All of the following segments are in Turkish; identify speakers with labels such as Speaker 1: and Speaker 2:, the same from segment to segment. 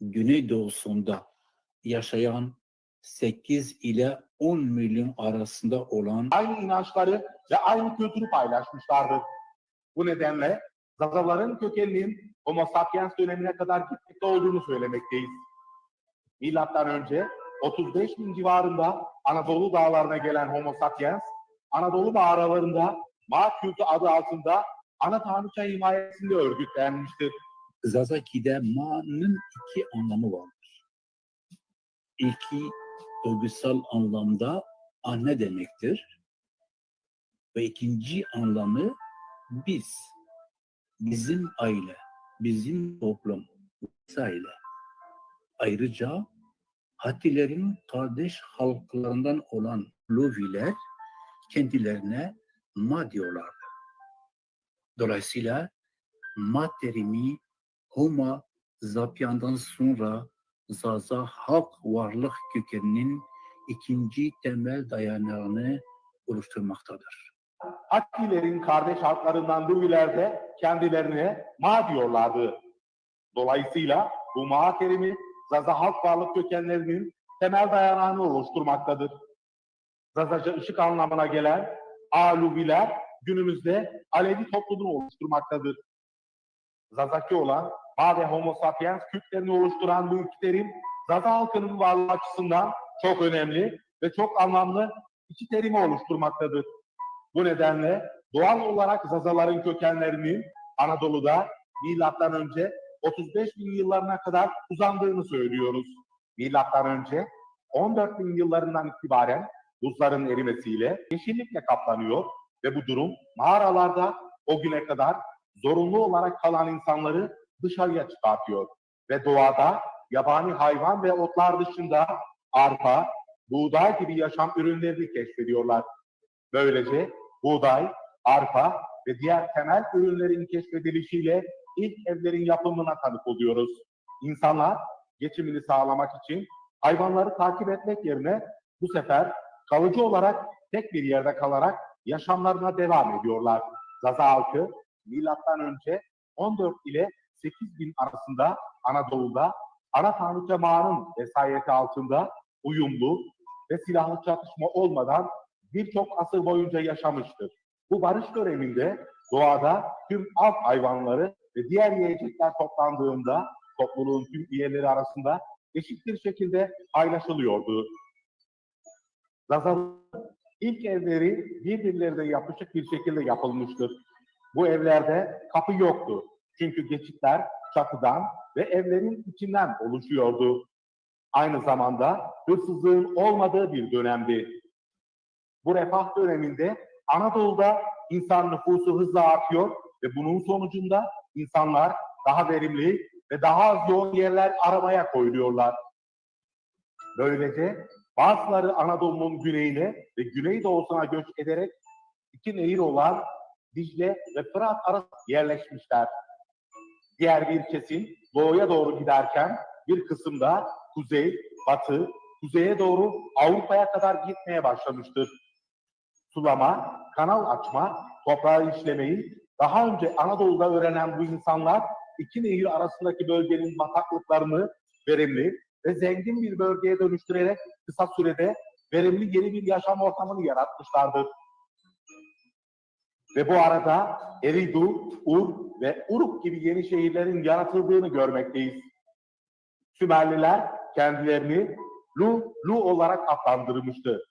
Speaker 1: güneydoğusunda yaşayan 8 ile 10 milyon arasında olan
Speaker 2: aynı inançları ve aynı kültürü paylaşmışlardır. Bu nedenle Zazaların kökeninin Homo sapiens dönemine kadar gitmekte olduğunu söylemekteyiz. Milattan önce 35 bin civarında Anadolu dağlarına gelen Homo sapiens, Anadolu mağaralarında Ma kültü adı altında ana tanrıça himayesinde örgütlenmiştir.
Speaker 1: Zazaki'de Ma'nın iki anlamı vardır. İlki duygusal anlamda anne demektir. Ve ikinci anlamı biz, bizim aile, bizim toplum vesaire. Ayrıca Hattilerin kardeş halklarından olan Luviler kendilerine Ma diyorlardı. Dolayısıyla Ma terimi Homo sapiens'dan sonra Zaza halk varlık kökeninin ikinci temel dayanağını oluşturmaktadır.
Speaker 2: Hattilerin kardeş halklarından Luviler de kendilerine Ma diyorlardı. Dolayısıyla bu Ma terimi Zaza halk varlık kökenlerinin temel dayanağını oluşturmaktadır. Zazaca ışık anlamına gelen Aluviler günümüzde Alevi toplumunu oluşturmaktadır. Zazaki olan Ma ve Homo sapiens Kürtlerini oluşturan bu iki terim Zaza halkının varlığı açısından çok önemli ve çok anlamlı iki terimi oluşturmaktadır. Bu nedenle doğal olarak Zazaların kökenlerinin Anadolu'da milattan önce 35 bin yıllarına kadar uzandığını söylüyoruz. Milattan önce 14 bin yıllarından itibaren buzların erimesiyle yeşillikle kaplanıyor ve bu durum mağaralarda o güne kadar zorunlu olarak kalan insanları dışarıya çıkartıyor. Ve doğada yabani hayvan ve otlar dışında arpa, buğday gibi yaşam ürünlerini keşfediyorlar. Böylece buğday, arpa ve diğer temel ürünlerin keşfedilişiyle ilk evlerin yapımına tanık oluyoruz. İnsanlar geçimini sağlamak için hayvanları takip etmek yerine bu sefer kalıcı olarak tek bir yerde kalarak yaşamlarına devam ediyorlar. Zaza halkı milattan önce 14 ile 8 bin arasında Anadolu'da ana tanrıça Ma'nın vesayeti altında uyumlu ve silahlı çatışma olmadan birçok asır boyunca yaşamıştır. Bu barış döneminde doğada tüm av hayvanları ve diğer yiyecekler toplandığında topluluğun tüm üyeleri arasında eşit bir şekilde paylaşılıyordu. Zazaların ilk evleri birbirlerine yapışık bir şekilde yapılmıştır. Bu evlerde kapı yoktu. Çünkü geçitler çatıdan ve evlerin içinden oluşuyordu. Aynı zamanda hırsızlığın olmadığı bir dönemdi. Bu refah döneminde Anadolu'da insan nüfusu hızla artıyor ve bunun sonucunda insanlar daha verimli ve daha az yoğun yerler aramaya koyuluyorlar. Böylece bazıları Anadolu'nun güneyine ve güneydoğusuna göç ederek iki nehir olan Dicle ve Fırat arasında yerleşmişler. Diğer bir kesim doğuya doğru giderken bir kısım da kuzey, batı, kuzeye doğru Avrupa'ya kadar gitmeye başlamıştır. Sulama, kanal açma, toprağı işlemeyi daha önce Anadolu'da öğrenen bu insanlar iki nehir arasındaki bölgenin bataklıklarını verimli ve zengin bir bölgeye dönüştürerek kısa sürede verimli yeni bir yaşam ortamını yaratmışlardır. Ve bu arada Eridu, Ur ve Uruk gibi yeni şehirlerin yaratıldığını görmekteyiz. Sümerliler kendilerini Lu olarak adlandırmıştı.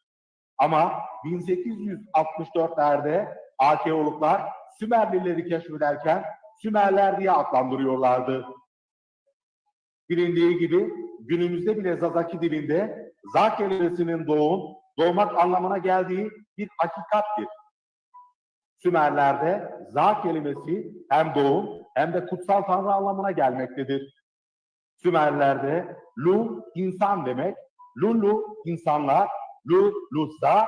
Speaker 2: Ama 1864'lerde arkeologlar Sümerlileri keşfederken Sümerler diye adlandırıyorlardı. Bilindiği gibi günümüzde bile Zazaki dilinde Za kelimesinin doğmak anlamına geldiği bir hakikattir. Sümerlerde Za kelimesi hem doğum hem de kutsal tanrı anlamına gelmektedir. Sümerlerde Lu insan demek, Lulu insanlar, Za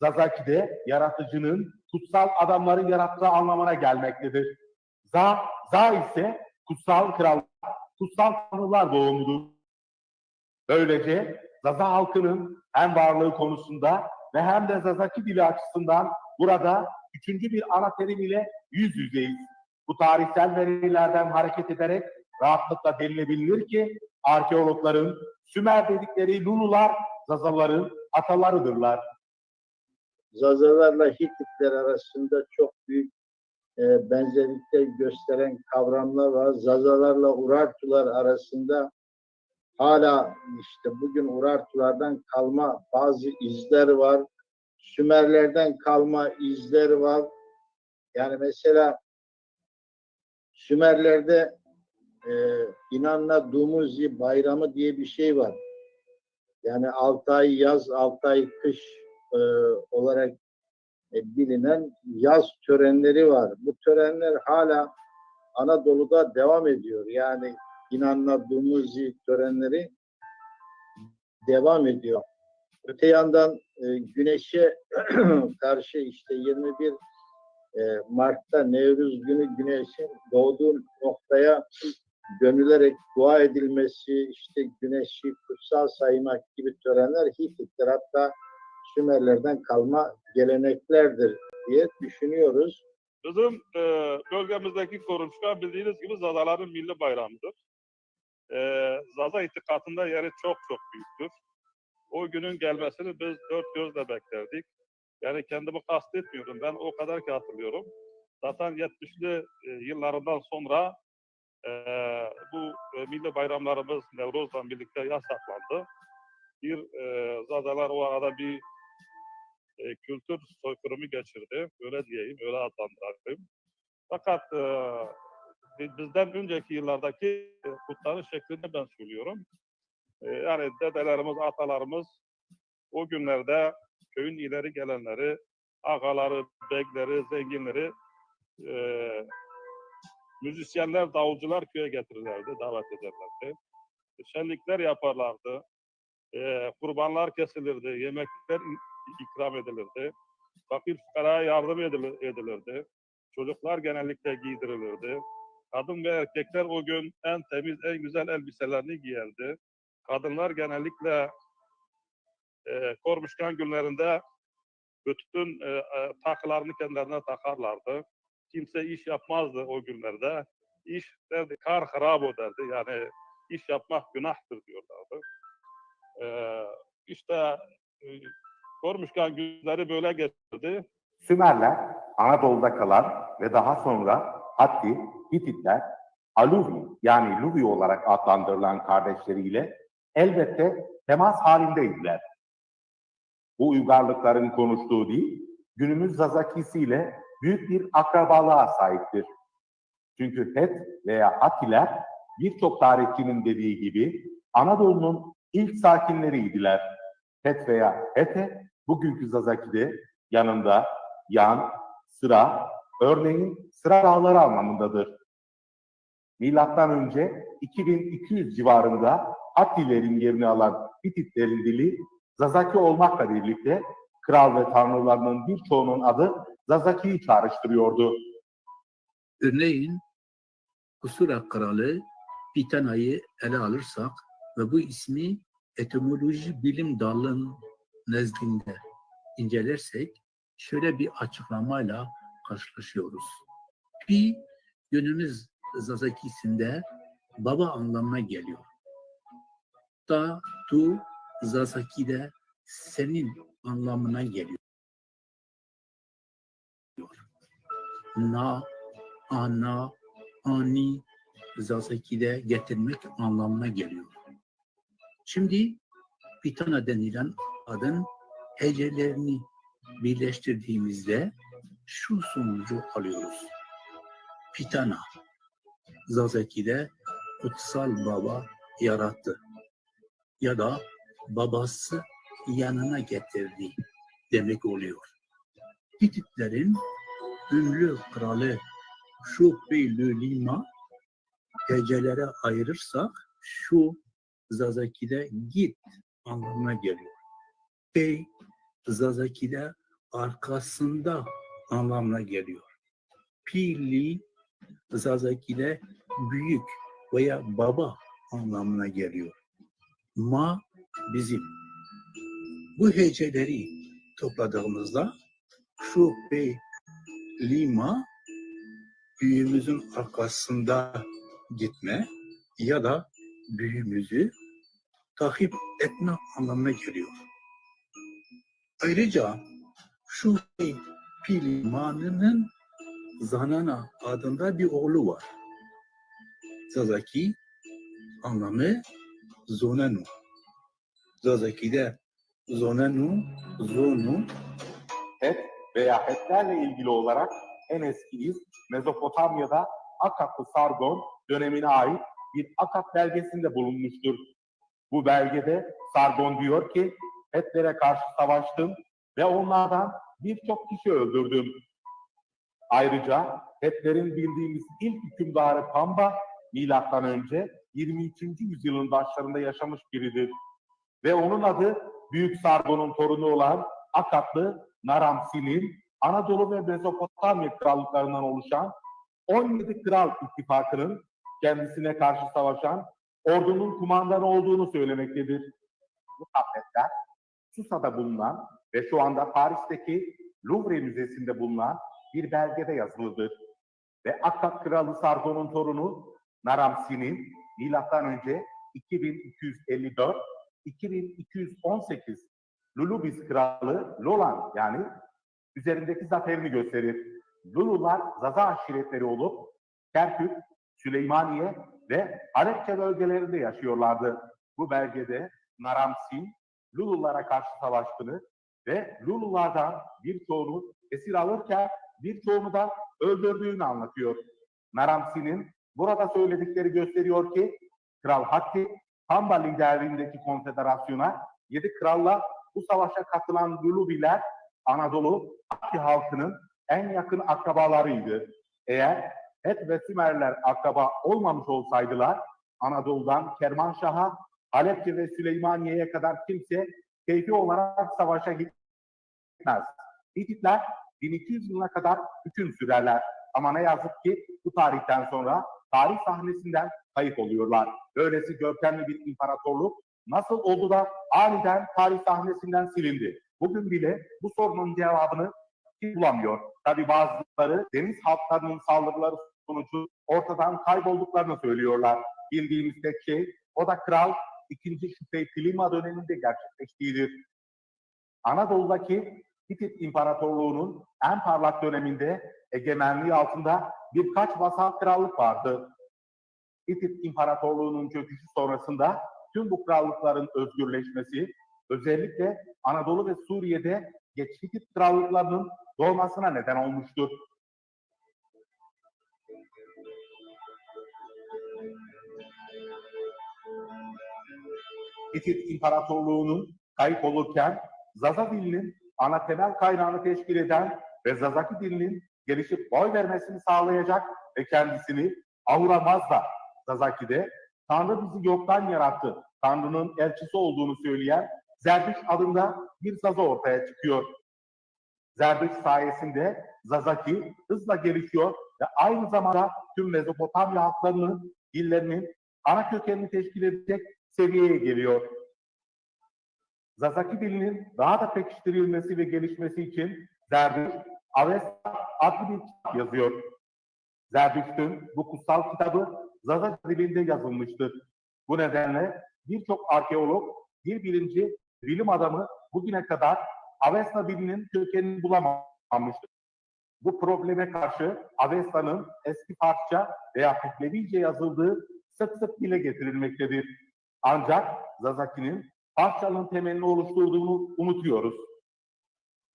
Speaker 2: Zazaki'de yaratıcının kutsal adamları yarattığı anlamına gelmektedir. Za ise kutsal krallar, kutsal tanrılar doğumudur. Böylece Zaza halkının hem varlığı konusunda ve hem de Zazaki dili açısından burada üçüncü bir ana terim ile yüz yüzeyiz. Bu tarihsel verilerden hareket ederek rahatlıkla denilebilir ki arkeologların Sümer dedikleri Lulular Zazaların atalarıdırlar.
Speaker 3: Zazalarla Hititler arasında çok büyük benzerlikler gösteren kavramlar var. Zazalarla Urartular arasında hala işte bugün Urartulardan kalma bazı izler var. Sümerlerden kalma izler var. Yani mesela Sümerlerde İnanna Dumuzi bayramı diye bir şey var. Yani 6 ay yaz, 6 ay kış olarak bilinen yaz törenleri var. Bu törenler hala Anadolu'da devam ediyor. Yani İnanna Dumuzi törenleri devam ediyor. Öte yandan güneşe karşı işte 21 Mart'ta Nevruz günü güneşin doğduğu noktaya dönülerek dua edilmesi, işte güneşi kutsal saymak gibi törenler Hititler hatta Sümerlerden kalma geleneklerdir diye düşünüyoruz.
Speaker 4: Bizim bölgemizdeki Koruşka bildiğiniz gibi Zazaların milli bayramıdır. Zaza itikadında yeri çok büyüktür. O günün gelmesini biz dört gözle beklerdik. Yani kendimi kastetmiyorum. Ben o kadar ki hatırlıyorum. Zaten 70'li yıllarından sonra bu milli bayramlarımız Nevruz'la birlikte yasaklandı. Zazalar o arada bir kültür soykırımı geçirdi. Öyle diyeyim, öyle adlandırayım. Fakat bizden önceki yıllardaki kutlanış şeklinde ben söylüyorum. Yani dedelerimiz, atalarımız o günlerde köyün ileri gelenleri, ağaları, bekleri, zenginleri, müzisyenler, davulcular köye getirirlerdi, davet ederlerdi. Şenlikler yaparlardı. Kurbanlar kesilirdi, yemekler ikram edilirdi. Fakir fukaraya yardım edilirdi. Çocuklar genellikle giydirilirdi. Kadın ve erkekler o gün en temiz, en güzel elbiselerini giyerdi. Kadınlar genellikle Kormuşkan günlerinde bütün takılarını kendilerine takarlardı. Kimse iş yapmazdı o günlerde. İş derdi, kar harabo derdi. Yani iş yapmak günahtır diyorlardı. İşte Kormuşkan günleri böyle geçirdi.
Speaker 2: Sümerler, Anadolu'da kalan ve daha sonra Hatti, Hititler, Aluvi yani Luvi olarak adlandırılan kardeşleriyle elbette temas halindeydiler. Bu uygarlıkların konuştuğu dil, günümüz Zazakisi ile büyük bir akrabalığa sahiptir. Çünkü Het veya Hattiler birçok tarihçinin dediği gibi Anadolu'nun ilk sakinleriydiler. Het veya Hete bugünkü Zazaki'de yanında, yan, sıra, örneğin sıra dağları anlamındadır. Milattan önce 2200 civarında Hattilerin yerini alan Hititlerin dili Zazaki olmakla birlikte kral ve tanrılarının birçoğunun adı Zazaki'yi çağrıştırıyordu.
Speaker 1: Örneğin Kusura Kralı Pitana'yı ele alırsak ve bu ismi etimoloji bilim dalının nezdinde incelersek şöyle bir açıklamayla karşılaşıyoruz. Pi günümüz Zazakisinde baba anlamına geliyor. Da, tu Zazaki'de senin anlamına geliyor. Na, ana, ani Zazaki'de getirmek anlamına geliyor. Şimdi Pitana denilen adın hecelerini birleştirdiğimizde şu sonucu alıyoruz. Pitana, Zazaki'de kutsal baba yarattı ya da babası yanına getirdi demek oluyor. Hititlerin ünlü kralı Şuhbeyli-Lima hecelere ayırırsak şu Zazaki'de git anlamına geliyor. Bey Zazaki'de arkasında anlamına geliyor. Pili Zazaki'de büyük veya baba anlamına geliyor. Ma bizim. Bu heceleri topladığımızda şu bey lima büyüğümüzün arkasında gitme, ya da büyümüzü takip etme anlamına geliyor. Ayrıca şu Pilimanı'nın Zanana adında bir oğlu var. Zazaki anlamı Zonanu. Zazaki'de Zonanu, Zonu
Speaker 2: Het veya Hetlerle ilgili olarak en eski iz Mezopotamya'da Akatlı Sargon dönemine ait bir Akat belgesinde bulunmuştur. Bu belgede Sargon diyor ki Hetlere karşı savaştım ve onlardan birçok kişi öldürdüm. Ayrıca Hetlerin bildiğimiz ilk hükümdarı Pamba milattan önce 22. yüzyılın başlarında yaşamış biridir. Ve onun adı Büyük Sargon'un torunu olan Akatlı Naram-Sin'in Anadolu ve Mezopotamya krallıklarından oluşan 17 Kral İttifakı'nın kendisine karşı savaşan ordunun kumandanı olduğunu söylemektedir. Bu tabletler Susa'da bulunan ve şu anda Paris'teki Louvre Müzesi'nde bulunan bir belgede yazılıdır. Ve Akkat Kralı Sargon'un torunu Naram-Sin'in milattan önce 2254-2218 Lulubis Kralı Lolan yani üzerindeki zaferini gösterir. Lulular Zaza aşiretleri olup Kerkük, Süleymaniye ve Halepçe bölgelerinde yaşıyorlardı. Bu belgede Naram-Sin Lululara karşı savaştığını ve Lululardan birçoğunu esir alırken birçoğunu da öldürdüğünü anlatıyor. Naram-Sin'in burada söyledikleri gösteriyor ki Kral Hatti, Pamba liderliğindeki konfederasyona 7 kralla bu savaşa katılan Lulubiler Anadolu Hatti halkının en yakın akrabalarıydı. Eğer Het ve Sümerler akraba olmamış olsaydılar Anadolu'dan Kermanşah'a, Halepçe ve Süleymaniye'ye kadar kimse keyfi olarak savaşa gitmez. Hititler 1200 yılına kadar hüküm sürerler. Ama ne yazık ki bu tarihten sonra tarih sahnesinden kayıp oluyorlar. Böylesi görkemli bir imparatorluk nasıl oldu da aniden tarih sahnesinden silindi? Bugün bile bu sorunun cevabını kim bulamıyor? Tabii bazıları deniz halklarının saldırıları sonucu ortadan kaybolduklarını söylüyorlar. Bildiğimiz tek şey o da Kral 2. Şüphey-Pilima döneminde gerçekleştiğidir. Anadolu'daki Hitit İmparatorluğu'nun en parlak döneminde egemenliği altında birkaç vasal krallık vardı. Hitit İmparatorluğu'nun çöküşü sonrasında tüm bu krallıkların özgürleşmesi, özellikle Anadolu ve Suriye'de geç Hitit krallıklarının doğmasına neden olmuştur. Hitit İmparatorluğu'nun kayıp olurken Zaza dilinin ana temel kaynağını teşkil eden ve Zazaki dilinin gelişip boy vermesini sağlayacak ve kendisini Ahura Mazda Zazaki'de Tanrı bizi yoktan yarattı, Tanrı'nın elçisi olduğunu söyleyen Zerdüş adında bir Zaza ortaya çıkıyor. Zerdüş sayesinde Zazaki hızla gelişiyor ve aynı zamanda tüm Mezopotamya halklarının dillerinin ana kökenini teşkil edecek seviyeye geliyor. Zazaki dilinin daha da pekiştirilmesi ve gelişmesi için Zerdüş, Avesta adlı bir kitap yazıyor. Zerdüşt'ün bu kutsal kitabı Zaza dilinde yazılmıştır. Bu nedenle birçok arkeolog, dil bilimci, bilim adamı bugüne kadar Avesta dilinin kökenini bulamamıştır. Bu probleme karşı Avesta'nın eski Farsça veya Pehlevice yazıldığı sık sık dile getirilmektedir. Ancak Zazaki'nin Farsçanın temelini oluşturduğunu unutuyoruz.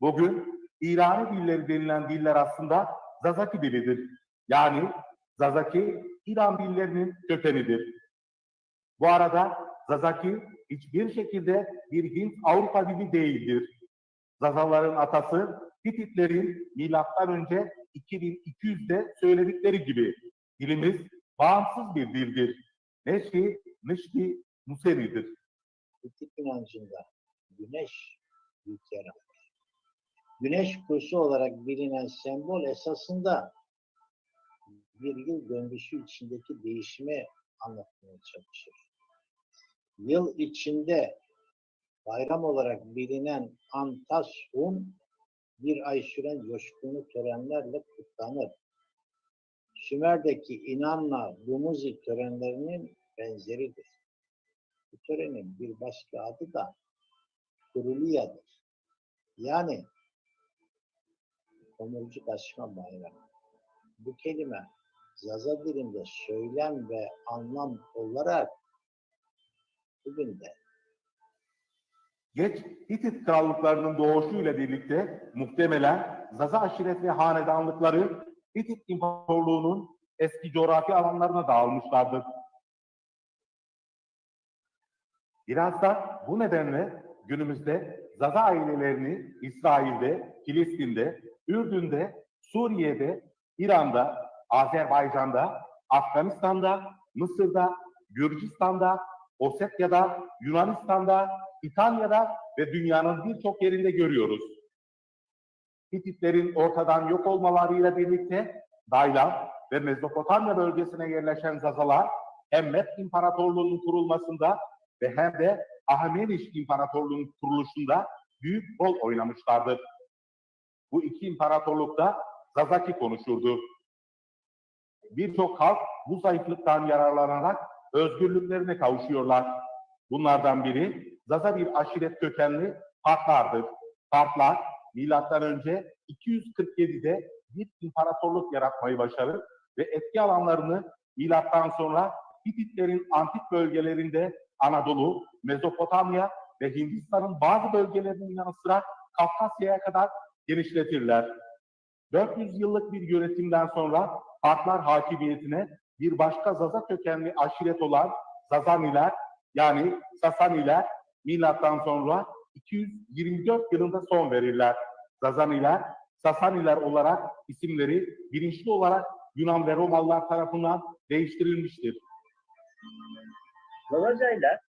Speaker 2: Bugün İrani dilleri denilen diller aslında Zazaki dilidir. Yani Zazaki İran dillerinin kökenidir. Bu arada Zazaki hiçbir şekilde bir Hint-Avrupa dili değildir. Zazaların atası Hititlerin milattan önce 2200'de söyledikleri gibi dilimiz bağımsız bir dildir. Neşri, Nişri, Nuseri'dir.
Speaker 3: Hitit inancında güneş büyük yaratır. Güneş kursu olarak bilinen sembol esasında bir yıl döngüsü içindeki değişimi anlatmaya çalışır. Yıl içinde bayram olarak bilinen Antas-un bir ay süren coşkulu törenlerle kutlanır. Sümer'deki İnanna Dumuzi törenlerinin benzeridir. Bu törenin bir başka adı da Kuruliyadır. Yani tomurcuk açma bayramı. Bu kelime Zaza dilinde söylem ve anlam olarak bugün de
Speaker 2: Geç Hitit krallıklarının doğuşuyla birlikte muhtemelen Zaza aşiret ve hanedanlıkları Hitit İmparatorluğu'nun eski coğrafi alanlarına dağılmışlardır. Biraz da bu nedenle günümüzde Zaza ailelerini İsrail'de, Filistin'de, Ürdün'de, Suriye'de, İran'da, Azerbaycan'da, Afganistan'da, Mısır'da, Gürcistan'da, Osetya'da, Yunanistan'da, İtalya'da ve dünyanın birçok yerinde görüyoruz. Hititlerin ortadan yok olmalarıyla birlikte Daylam ve Mezopotamya bölgesine yerleşen Zazalar hem Med İmparatorluğu'nun kurulmasında ve hem de Ahemeniş İmparatorluğu'nun kuruluşunda büyük rol oynamışlardır. Bu iki imparatorlukta Zazaki konuşurdu. Birçok halk bu zayıflıktan yararlanarak özgürlüklerine kavuşuyorlar. Bunlardan biri Zaza bir aşiret kökenli Partlardır. Partlar M.Ö. 247'de bir imparatorluk yaratmayı başarır ve etki alanlarını milattan sonra Hititlerin antik bölgelerinde Anadolu, Mezopotamya ve Hindistan'ın bazı bölgelerinin yanı sıra Kafkasya'ya kadar genişletirler. 400 yıllık bir yönetimden sonra Partlar hakimiyetine bir başka Zaza kökenli aşiret olan Zazaniler yani Sasaniler milattan sonra 224 yılında son verirler. Zazaniler, Sasaniler olarak isimleri bilinçli olarak Yunan ve Romalılar tarafından değiştirilmiştir.
Speaker 5: Zazaca ile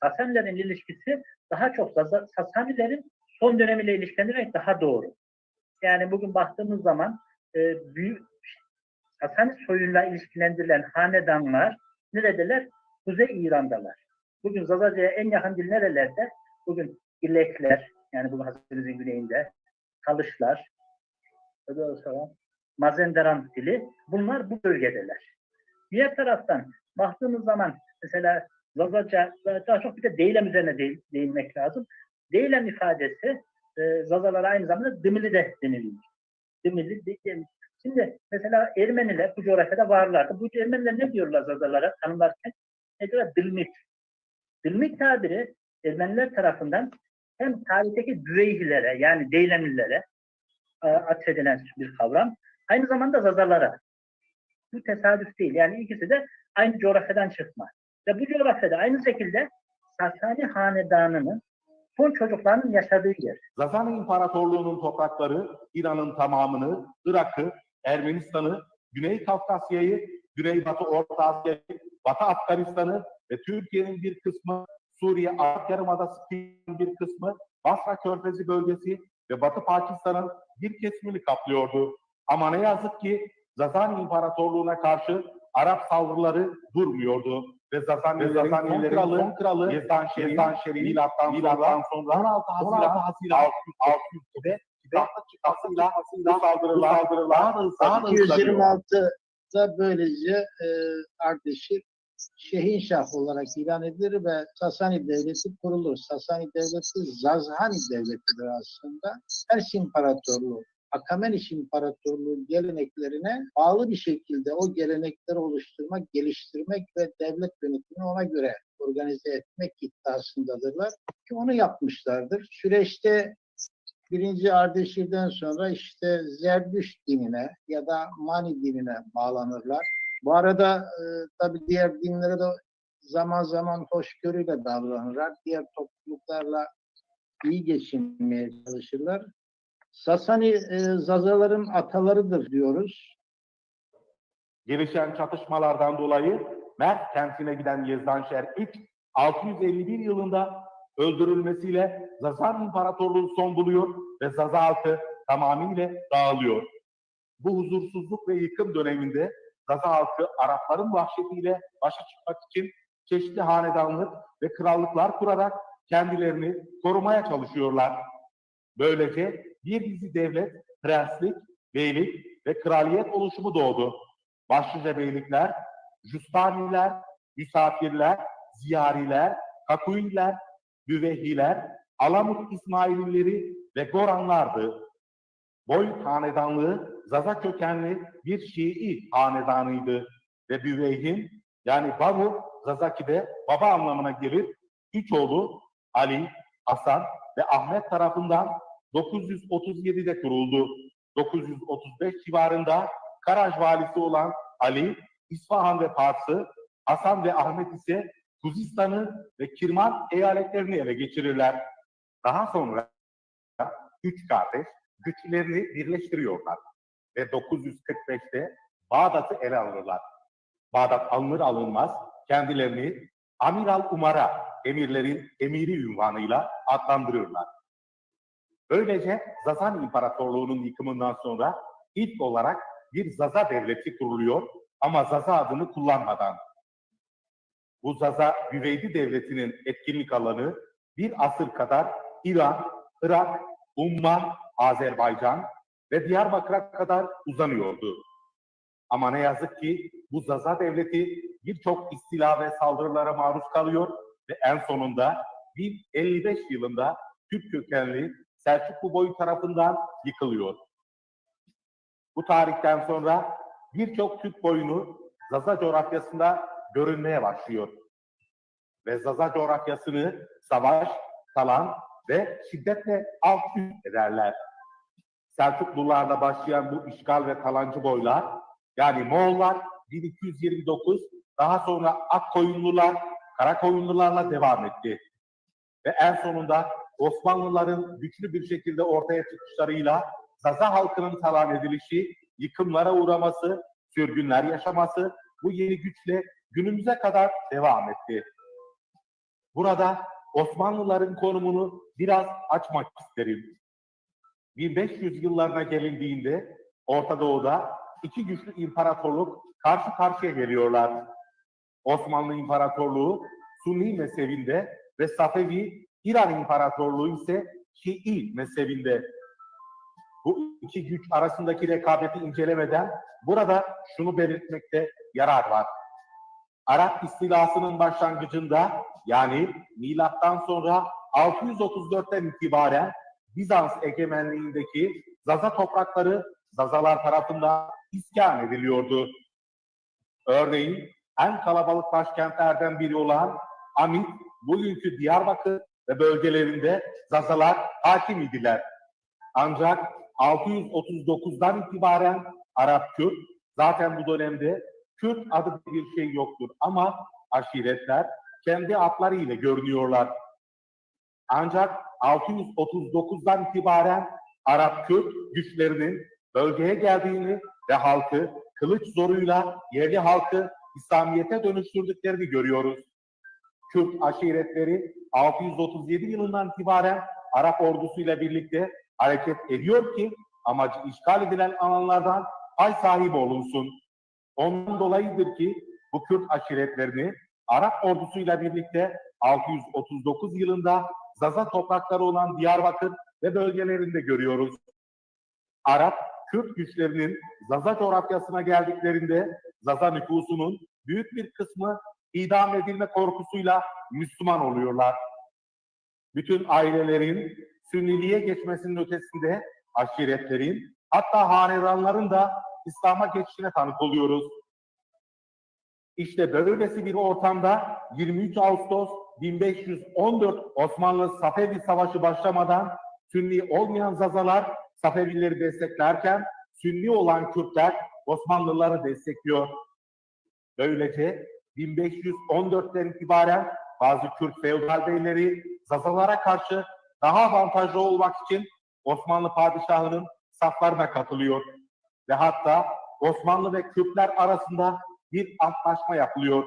Speaker 5: Sasanilerin ilişkisi daha çok Sasanilerin son dönemiyle ilişkilendirmek daha doğru. Yani bugün baktığımız zaman büyük Sasani soyuyla ilişkilendirilen hanedanlar neredeler? Kuzey İran'dalar. Bugün Zazaca'ya en yakın dil nerelerde? Bugün İlekler, yani bugün Haziriz'in güneyinde, Kalışlar, Mazenderan dili, bunlar bu bölgedeler. Diğer taraftan baktığımız zaman mesela Zazaca, daha çok bir de Deylem üzerine değinmek lazım. Deylem ifadesi Zazalara aynı zamanda Dımili de deniliyor. Dımili. Şimdi mesela Ermeniler bu coğrafyada varlardı. Bu Ermeniler ne diyorlar Zazalara tanımlarken? Ne diyorlar? Dılmit. Dılmit tabiri Ermeniler tarafından hem tarihteki Düveyhilere yani Deylemlilere atfedilen bir kavram. Aynı zamanda Zazalara. Bu tesadüf değil. Yani ikisi de aynı coğrafyadan çıkma. Ve bu coğrafyada aynı şekilde Sasani hanedanının son çocuklarının yaşadığı yer.
Speaker 2: Zazani İmparatorluğu'nun toprakları İran'ın tamamını, Irak'ı, Ermenistan'ı, Güney Kafkasya'yı, Güneybatı Orta Asya'yı, Batı Afganistan'ı ve Türkiye'nin bir kısmı, Suriye, Arap Yarımadası'nın bir kısmı, Basra Körfezi bölgesi ve Batı Pakistan'ın bir kesimini kaplıyordu. Ama ne yazık ki Zazani İmparatorluğu'na karşı Arap saldırıları durmuyordu. Ve Zazanilerin son kralı Yezdan Şerif milattan sonra 16 Haziran 600'de tahta çıkmasıyla bu saldırılar daha da hızlanıyor.
Speaker 3: 226'da böylece Ardeşir Şehinşah olarak ilan edilir ve Sasani Devleti kurulur. Sasani Devleti Zazhani Devleti'dir aslında. Pers İmparatorluğu, Akameniş İmparatorluğu geleneklerine bağlı bir şekilde o gelenekleri oluşturmak, geliştirmek ve devlet yönetimini ona göre organize etmek iddiasındadırlar. Ki onu yapmışlardır. Süreçte 1. Ardeşir'den sonra işte Zerdüşt dinine ya da Mani dinine bağlanırlar. Bu arada tabii diğer dinlere de zaman zaman hoşgörüyle davranırlar. Diğer topluluklarla iyi geçinmeye çalışırlar. Sasani Zazaların atalarıdır diyoruz.
Speaker 2: Gelişen çatışmalardan dolayı Mert kentine giden Yezdanşer ilk 651 yılında öldürülmesiyle Zazan İmparatorluğu son buluyor ve Zaza halkı tamamıyla dağılıyor. Bu huzursuzluk ve yıkım döneminde Zaza halkı Arapların vahşetiyle başa çıkmak için çeşitli hanedanlık ve krallıklar kurarak kendilerini korumaya çalışıyorlar. Böylece bir dizi devlet, prenslik, beylik ve kraliyet oluşumu doğdu. Başlıca beylikler, Justaniler, misafirler, ziyariler, Kakuiler, Büveyhiler, Alamut İsmailileri ve Goranlardı. Boy hanedanlığı Zaza kökenli bir Şii hanedanıydı ve Büveyhin yani Babu Zazaki'de baba anlamına gelir. Üç oğlu Ali, Hasan ve Ahmet tarafından 937'de kuruldu. 935 civarında Karaj valisi olan Ali, İsfahan ve Fars'ı, Hasan ve Ahmet ise Kuzistan'ı ve Kirman eyaletlerini ele geçirirler. Daha sonra üç kardeş güçlerini birleştiriyorlar ve 945'te Bağdat'ı ele alırlar. Bağdat alınır alınmaz kendilerini Amiral Umara, emirlerin emiri ünvanıyla adlandırırlar. Böylece Zazan İmparatorluğu'nun yıkımından sonra ilk olarak bir Zaza devleti kuruluyor ama Zaza adını kullanmadan. Bu Zaza Büveydi devletinin etkinlik alanı bir asır kadar İran, Irak, Umman, Azerbaycan ve Diyarbakır'a kadar uzanıyordu. Ama ne yazık ki bu Zaza devleti birçok istila ve saldırılara maruz kalıyor ve en sonunda 1055 yılında Türk kökenli Selçuklu boyu tarafından yıkılıyor. Bu tarihten sonra birçok Türk boyunu Zaza coğrafyasında görünmeye başlıyor. Ve Zaza coğrafyasını savaş, talan ve şiddetle alt üst ederler. Selçuklularla başlayan bu işgal ve talancı boylar, yani Moğollar 1229, daha sonra Akkoyunlular, Karakoyunlularla devam etti. Ve en sonunda Osmanlıların güçlü bir şekilde ortaya çıkışlarıyla Zaza halkının talan edilişi, yıkımlara uğraması, sürgünler yaşaması bu yeni güçle günümüze kadar devam etti. Burada Osmanlıların konumunu biraz açmak isterim. 1500 yıllarına gelindiğinde Orta Doğu'da iki güçlü imparatorluk karşı karşıya geliyorlar. Osmanlı İmparatorluğu Sunni mezhebinde ve Safevi İran İmparatorluğu ise Şii mezhebinde. Bu iki güç arasındaki rekabeti incelemeden burada şunu belirtmekte yarar var. Arap istilasının başlangıcında yani milattan sonra 634'ten itibaren Bizans egemenliğindeki Zaza toprakları Zazalar tarafından iskan ediliyordu. Örneğin en kalabalık başkentlerden biri olan Amit, bugünkü Diyarbakır ve bölgelerinde Zazalar hakim idiler. Ancak 639'dan itibaren Arap-Kürt, zaten bu dönemde Kürt adı bir şey yoktur ama aşiretler kendi adlarıyla görünüyorlar. Ancak 639'dan itibaren Arap-Kürt güçlerinin bölgeye geldiğini ve halkı kılıç zoruyla yerli halkı İslamiyet'e dönüştürdüklerini görüyoruz. Kürt aşiretleri 637 yılından itibaren Arap ordusuyla birlikte hareket ediyor ki amacı işgal edilen alanlardan pay sahibi olunsun. Ondan dolayıdır ki bu Kürt aşiretlerini Arap ordusuyla birlikte 639 yılında Zaza toprakları olan Diyarbakır ve bölgelerinde görüyoruz. Arap, Kürt güçlerinin Zaza coğrafyasına geldiklerinde Zaza nüfusunun büyük bir kısmı idam edilme korkusuyla Müslüman oluyorlar. Bütün ailelerin Sünniliğe geçmesinin ötesinde aşiretlerin, hatta hanedanların da İslam'a geçişine tanık oluyoruz. İşte böylesi bir ortamda 23 Ağustos 1514 Osmanlı-Safevi Savaşı başlamadan Sünni olmayan Zazalar Safevileri desteklerken Sünni olan Kürtler Osmanlıları destekliyor. Böylece 1514'ten itibaren bazı Kürt feodal beyleri Zazalara karşı daha avantajlı olmak için Osmanlı padişahının saflarına katılıyor. Ve hatta Osmanlı ve Kürtler arasında bir antlaşma yapılıyor.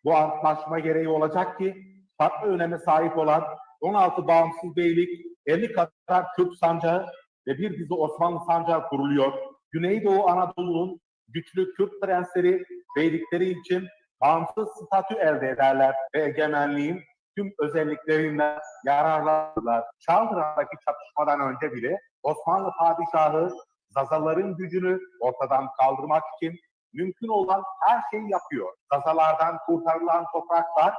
Speaker 2: Bu antlaşma gereği olacak ki farklı öneme sahip olan 16 bağımsız beylik, 50 kadar Kürt sancağı ve bir dizi Osmanlı sancağı kuruluyor. Güneydoğu Anadolu'nun güçlü Kürt prensleri beylikleri için bağımsız statü elde ederler ve egemenliğin tüm özelliklerinden yararlanırlar. Çaldıran'daki çatışmadan önce bile Osmanlı padişahı Zazaların gücünü ortadan kaldırmak için mümkün olan her şeyi yapıyor. Zazalardan kurtarılan topraklar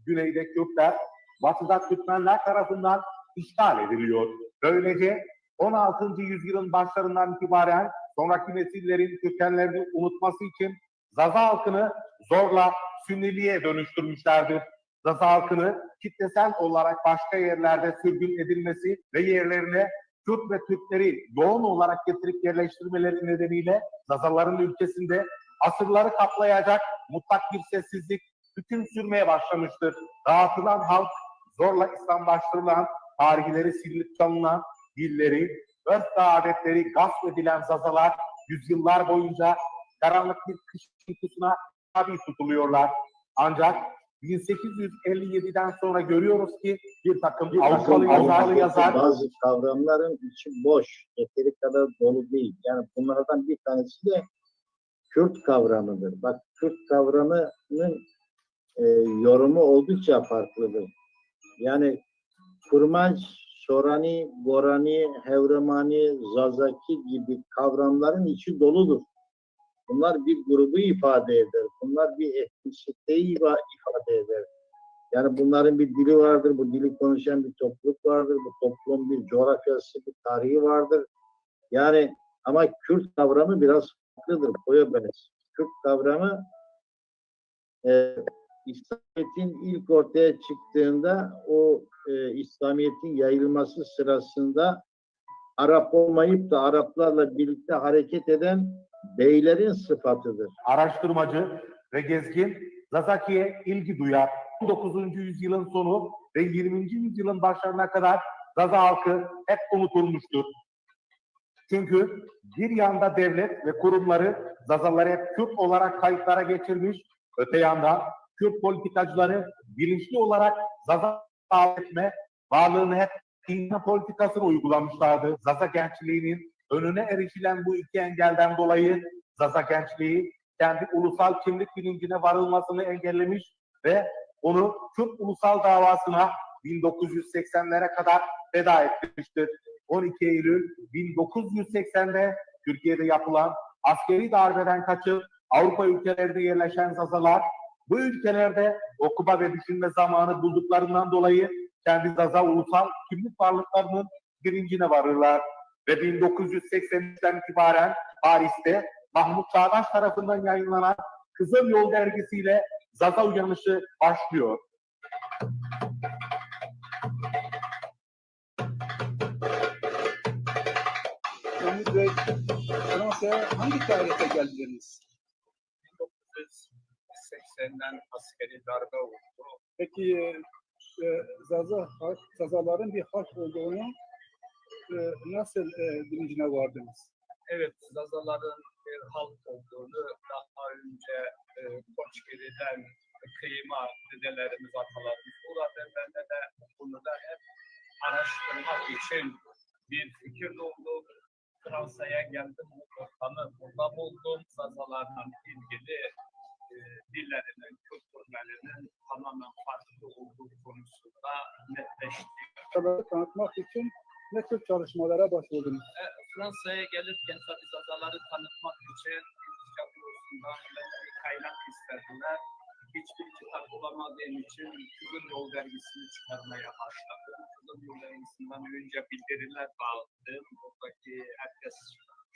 Speaker 2: güneyde Kürtler, batıda Türkmenler tarafından işgal ediliyor. Böylece 16. yüzyılın başlarından itibaren sonraki nesillerin kökenlerini unutması için Zaza halkını zorla Sünniliğe dönüştürmüşlerdir. Zaza halkını kitlesel olarak başka yerlerde sürgün edilmesi ve yerlerine Kürt ve Türkleri yoğun olarak getirip yerleştirmeleri nedeniyle Zazaların ülkesinde asırları kaplayacak mutlak bir sessizlik hüküm sürmeye başlamıştır. Dağıtılan halk, zorla İslamlaştırılan, tarihleri silinip çalınan, dilleri, örf ve adetleri gasp edilen Zazalar yüzyıllar boyunca karanlık bir kış uykusuna tabi tutuluyorlar. Ancak 1857'den sonra görüyoruz ki bir takım Avrupalı yazar
Speaker 3: bazı kavramların içi boş, yeteri kadar dolu değil. Yani bunlardan bir tanesi de Kürt kavramıdır. Bak, Kürt kavramının yorumu oldukça farklıdır. Yani Kurmaç, Sorani, Gorani, Hevremani, Zazaki gibi kavramların içi doludur. Bunlar bir grubu ifade eder. Bunlar bir etnisiteyi ifade eder. Yani bunların bir dili vardır. Bu dili konuşan bir topluluk vardır. Bu toplumun bir coğrafyası, bir tarihi vardır. Yani ama Kürt kavramı biraz farklıdır. Koya benzer. Kürt kavramı İslamiyet'in ilk ortaya çıktığında o İslamiyet'in yayılması sırasında Arap olmayıp da Araplarla birlikte hareket eden beylerin sıfatıdır.
Speaker 2: araştırmacı ve gezgin Zazaki'ye ilgi duyar. 19. yüzyılın sonu ve 20. yüzyılın başlarına kadar Zaza halkı hep unutulmuştur. Çünkü bir yanda devlet ve kurumları Zazaları hep Kürt olarak kayıtlara geçirmiş, öte yandan Kürt politikacıları bilinçli olarak Zaza etme, varlığını hep İğne politikasını uygulamışlardı. Zaza gençliğinin önüne erişilen bu iki engelden dolayı Zaza gençliği kendi ulusal kimlik bilincine varılmasını engellemiş ve onu Kürt ulusal davasına 1980'lere kadar feda etmiştir. 12 Eylül 1980'de Türkiye'de yapılan askeri darbeden kaçıp Avrupa ülkelerinde yerleşen Zazalar bu ülkelerde okuma ve düşünme zamanı bulduklarından dolayı kendi Zaza ulusal kimlik varlıklarının bilincine varırlar. Ve 1983'ten itibaren Paris'te Mahmut Çağdaş tarafından yayınlanan Kızıl Yol dergisiyle Zaza uyanışı başlıyor.
Speaker 1: Ümit Bey, Fransa'ya hangi tarihte geldiniz?
Speaker 6: 1980'den askeri darbe oldu.
Speaker 1: Peki Zazaların bir halk olduğunu nasıl bilincine vardınız?
Speaker 6: Evet, Zazaların bir halk olduğunu daha önce Koçgiri'den kıyma dedelerimiz, atalarımız burada. Ben de bunu da hep araştırmak için bir fikir doğdu. Fransa'ya geldim, ortamı burada buldum. Zazalarla ilgili dillerinin, kültürlerinin tamamen farklı olduğu konusunda netleşti.
Speaker 1: Zazaları tanıtmak için ne tür çalışmalara başvurdunuz?
Speaker 6: Fransa'ya gelirken tabii Zazaları tanıtmak için kitap yorusundan bir kaynak istediler. Hiçbir kitap bulamadığım için Kızıl Yol dergisini çıkarmaya başladım. Kızıl Yol dergisinden önce bildiriler dağıttım. Buradaki herkes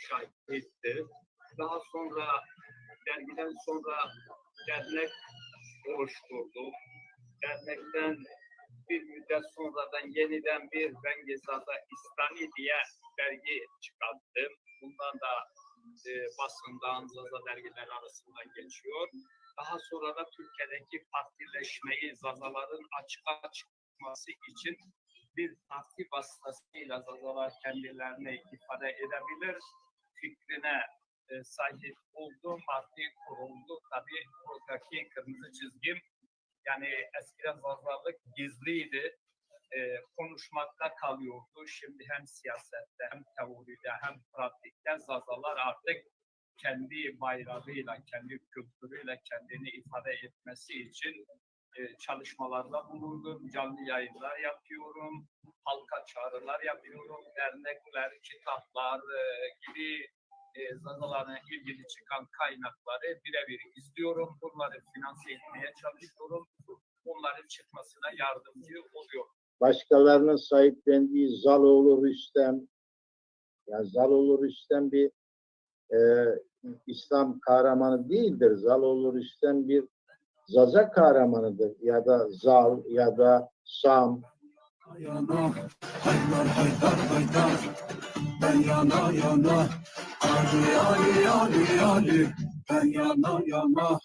Speaker 6: şahitti. Daha sonra dergiden sonra dernek oluşturdum. Dernekten bir müddet sonradan yeniden bir Bengizada İslami diye dergi çıkarttım. Bundan da basından Zaza dergiler arasında geçiyor. Daha sonra da Türkiye'deki partileşmeyi Zazaların açığa çıkması için bir parti vasıtasıyla Zazalar kendilerini ifade edebilir fikrine sahip olduğum parti kuruldu. Tabii buradaki kırmızı çizgim, yani eskiden Zazalık gizliydi, konuşmakta kalıyordu. Şimdi hem siyasette, hem teoride, hem pratikte Zazalar artık kendi bayrağıyla, kendi kültürüyle kendini ifade etmesi için çalışmalarda bulundum. Canlı yayınlar yapıyorum, halka çağrılar yapıyorum, dernekler, kitaplar gibi Zazalarla ilgili çıkan kaynakları birebir izliyorum. Bunları finanse etmeye çalışıyorum. Bunların çıkmasına yardımcı oluyor.
Speaker 3: Başkalarının sahiplendiği Zaloğlu Rüstem, yani Zaloğlu Rüstem bir İslam kahramanı değildir. Zaloğlu Rüstem bir Zaza kahramanıdır. Ya da Zal ya da Sam.
Speaker 1: Yana, haydar haydar haydar, ben yana yana, Ali Ali Ali Ali, ben yana yana.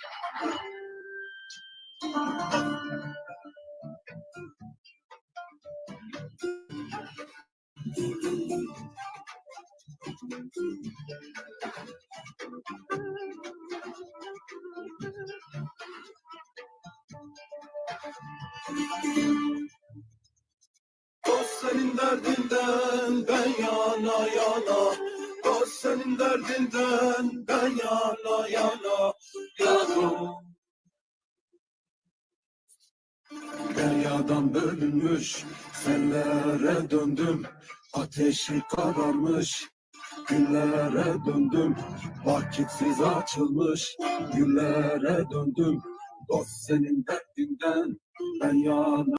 Speaker 1: Dost senin derdinden ben yana yana, dost senin derdinden ben yana yana, yana. Deryadan bölünmüş, sellere döndüm, ateşi kararmış, güllere döndüm, vakitsiz açılmış, güllere döndüm, dost senin derdinden ben yana.